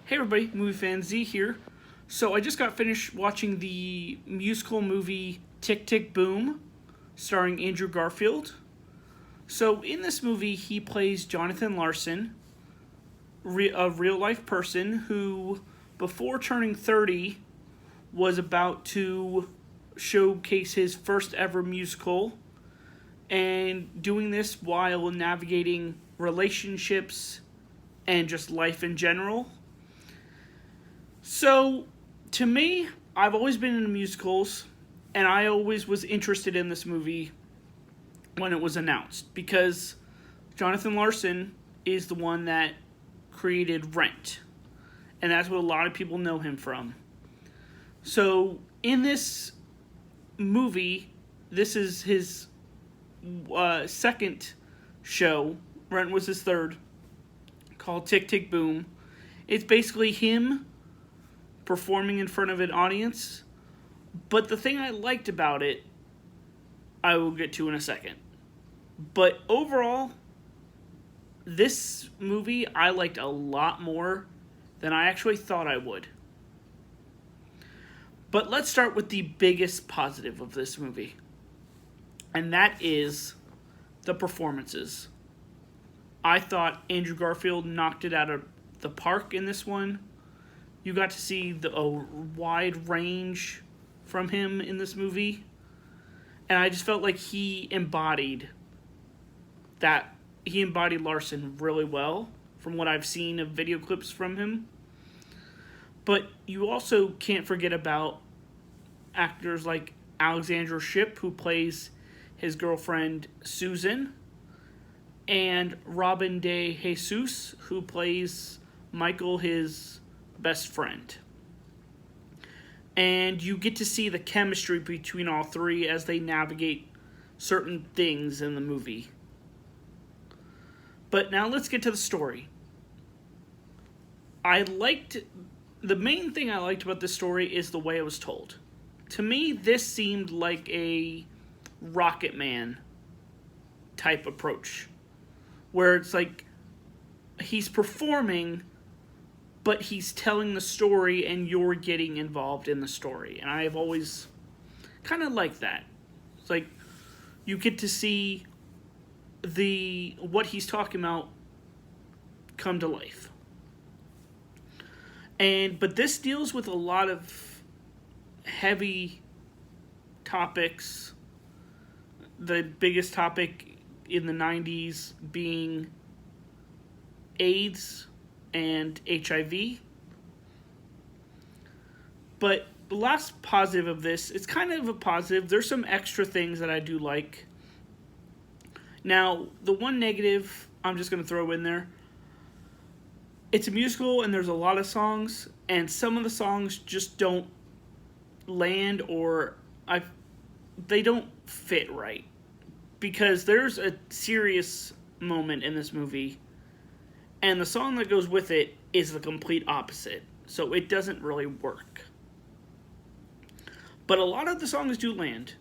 Hey everybody, movie fan Z here. So I just got finished watching the musical movie Tick Tick Boom, starring Andrew Garfield. So in this movie, he plays Jonathan Larson, a real life person who, before turning 30, was about to showcase his first ever musical, and doing this while navigating relationships and just life in general. So, to me, I've always been into musicals, and I always was interested in this movie when it was announced, because Jonathan Larson is the one that created Rent, and that's what a lot of people know him from. So, in this movie, this is his second show. Rent was his third, called Tick Tick Boom. It's basically him performing in front of an audience, but the thing I liked about it, I will get to in a second. But overall, this movie I liked a lot more than I actually thought I would. But let's start with the biggest positive of this movie, and that is the performances. I thought Andrew Garfield knocked it out of the park in this one. You got to see a wide range from him in this movie. And I just felt like he embodied Larson really well from what I've seen of video clips from him. But you also can't forget about actors like Alexandra Shipp, who plays his girlfriend Susan, and Robin De Jesus, who plays Michael, his best friend. And you get to see the chemistry between all three as they navigate certain things in the movie. But now let's get to the story. The main thing I liked about this story is the way it was told. To me, this seemed like a Rocket Man type approach, where it's like he's performing, but he's telling the story and you're getting involved in the story. And I have always kind of liked that. It's like you get to see what he's talking about come to life. But this deals with a lot of heavy topics. The biggest topic in the 90s being AIDS and HIV. But the last positive of this, it's kind of a positive. There's some extra things that I do like. Now, the one negative I'm just going to throw in there, it's a musical and there's a lot of songs, and some of the songs just don't land, or they don't fit right. Because there's a serious moment in this movie, and the song that goes with it is the complete opposite. So it doesn't really work. But a lot of the songs do land.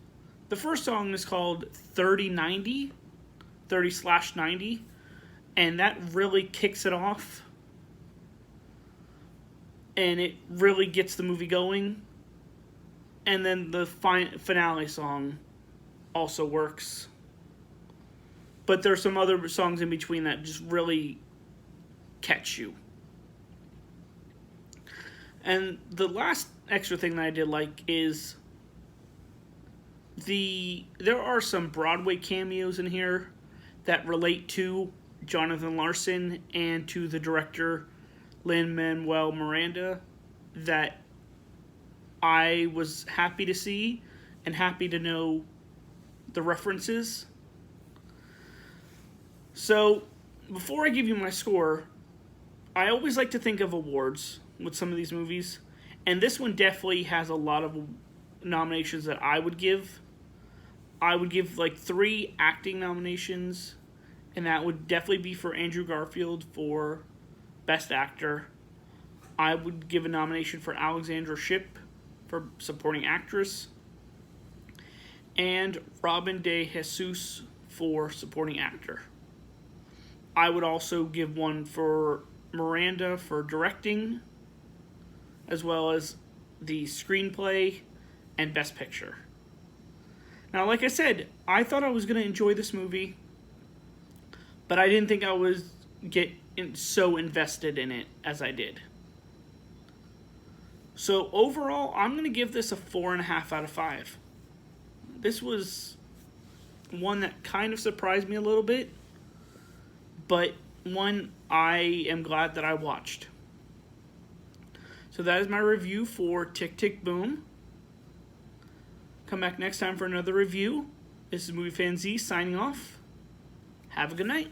The first song is called 30/90, and that really kicks it off. And it really gets the movie going. And then the finale song also works. But there's some other songs in between that just really catch you. And the last extra thing that I did like is there are some Broadway cameos in here that relate to Jonathan Larson and to the director Lin-Manuel Miranda that I was happy to see and happy to know the references. So, before I give you my score, I always like to think of awards with some of these movies, and this one definitely has a lot of nominations that I would give. I would give like 3 acting nominations, and that would definitely be for Andrew Garfield for Best Actor. I would give a nomination for Alexandra Shipp for Supporting Actress, and Robin De Jesus for Supporting Actor. I would also give one for Miranda for directing, as well as the screenplay and Best Picture. Now, like I said, I thought I was going to enjoy this movie, but I didn't think I was so invested in it as I did. So overall, I'm going to give this a 4.5 out of 5. This was one that kind of surprised me a little bit, but one I am glad that I watched. So that is my review for Tick, Tick, Boom. Come back next time for another review. This is Movie Fan Z signing off. Have a good night.